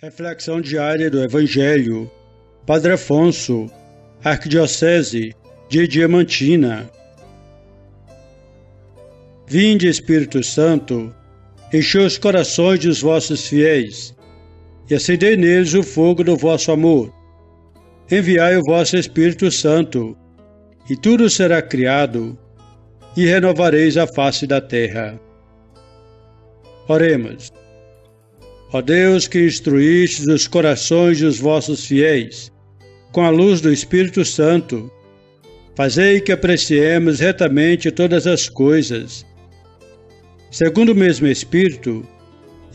Reflexão diária do Evangelho. Padre Afonso, Arquidiocese de Diamantina. Vinde, Espírito Santo, enchei os corações dos vossos fiéis e acendei neles o fogo do vosso amor. Enviai o vosso Espírito Santo, e tudo será criado, e renovareis a face da terra. Oremos. Ó Deus, que instruístes os corações dos vossos fiéis com a luz do Espírito Santo, fazei que apreciemos retamente todas as coisas, segundo o mesmo Espírito,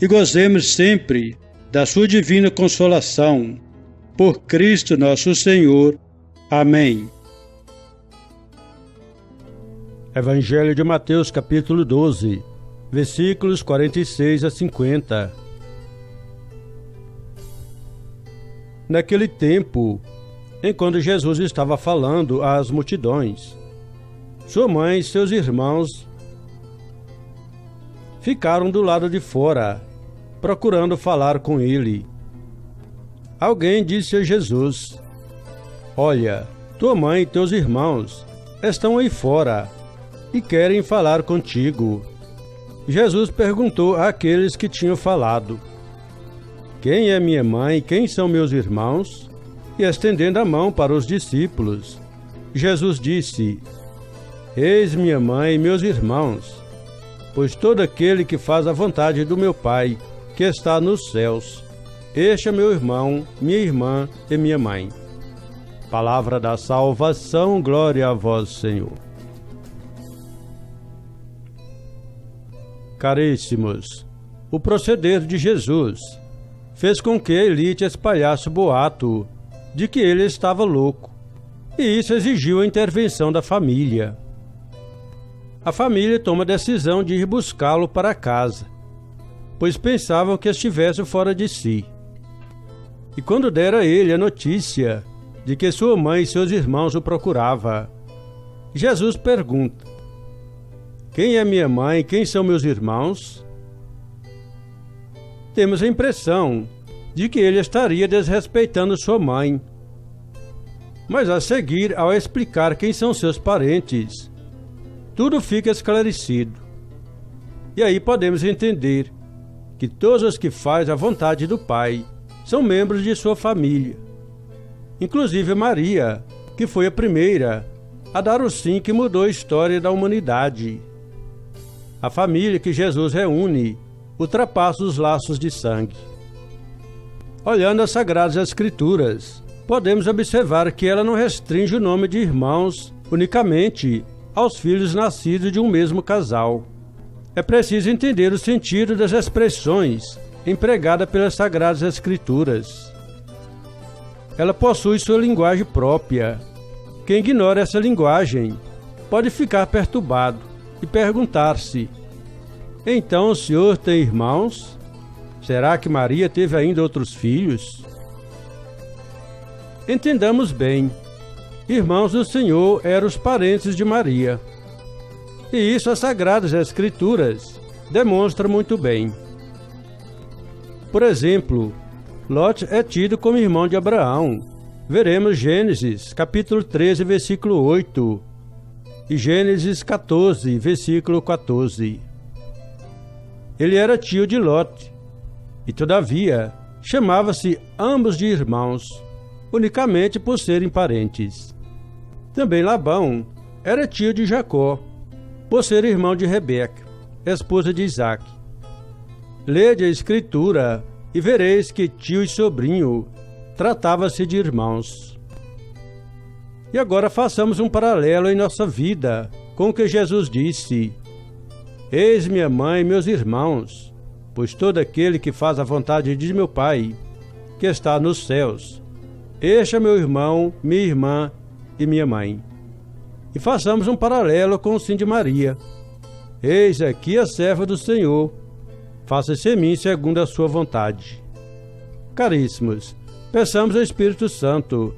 e gozemos sempre da sua divina consolação. Por Cristo nosso Senhor. Amém. Evangelho de Mateus, capítulo 12, versículos 46 a 50. Naquele tempo, enquanto Jesus estava falando às multidões, sua mãe e seus irmãos ficaram do lado de fora, procurando falar com ele. Alguém disse a Jesus: Olha, tua mãe e teus irmãos estão aí fora e querem falar contigo. Jesus perguntou àqueles que tinham falado: Quem é minha mãe e quem são meus irmãos? E estendendo a mão para os discípulos, Jesus disse: Eis minha mãe e meus irmãos, pois todo aquele que faz a vontade do meu Pai, que está nos céus, este é meu irmão, minha irmã e minha mãe. Palavra da salvação, glória a vós, Senhor. Caríssimos, o proceder de Jesus fez com que a elite espalhasse o boato de que ele estava louco, e isso exigiu a intervenção da família. A família toma a decisão de ir buscá-lo para casa, pois pensavam que estivesse fora de si. E quando deram a ele a notícia de que sua mãe e seus irmãos o procuravam, Jesus pergunta: Quem é minha mãe e quem são meus irmãos? Temos a impressão de que ele estaria desrespeitando sua mãe. Mas a seguir, ao explicar quem são seus parentes, tudo fica esclarecido. E aí podemos entender que todos os que fazem a vontade do Pai são membros de sua família. Inclusive Maria, que foi a primeira a dar o sim que mudou a história da humanidade. A família que Jesus reúne ultrapassa os laços de sangue. Olhando as Sagradas Escrituras, podemos observar que ela não restringe o nome de irmãos unicamente aos filhos nascidos de um mesmo casal. É preciso entender o sentido das expressões empregadas pelas Sagradas Escrituras. Ela possui sua linguagem própria. Quem ignora essa linguagem pode ficar perturbado e perguntar-se: então o Senhor tem irmãos? Será que Maria teve ainda outros filhos? Entendamos bem, irmãos do Senhor eram os parentes de Maria. E isso as Sagradas Escrituras demonstram muito bem. Por exemplo, Lot é tido como irmão de Abraão. Veremos Gênesis, capítulo 13, versículo 8, e Gênesis 14, versículo 14. Ele era tio de Lot, e todavia chamava-se ambos de irmãos, unicamente por serem parentes. Também Labão era tio de Jacó, por ser irmão de Rebeca, esposa de Isaque. Lede a Escritura e vereis que tio e sobrinho tratava-se de irmãos. E agora façamos um paralelo em nossa vida com o que Jesus disse: Eis minha mãe e meus irmãos, pois todo aquele que faz a vontade de meu Pai, que está nos céus, este é meu irmão, minha irmã e minha mãe. E façamos um paralelo com o sim de Maria: Eis aqui a serva do Senhor, faça-se em mim segundo a sua vontade. Caríssimos, peçamos ao Espírito Santo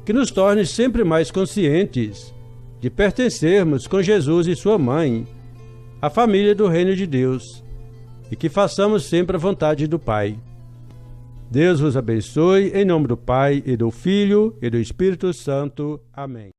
que nos torne sempre mais conscientes de pertencermos com Jesus e sua mãe à família do Reino de Deus, e que façamos sempre a vontade do Pai. Deus vos abençoe, em nome do Pai, e do Filho, e do Espírito Santo. Amém.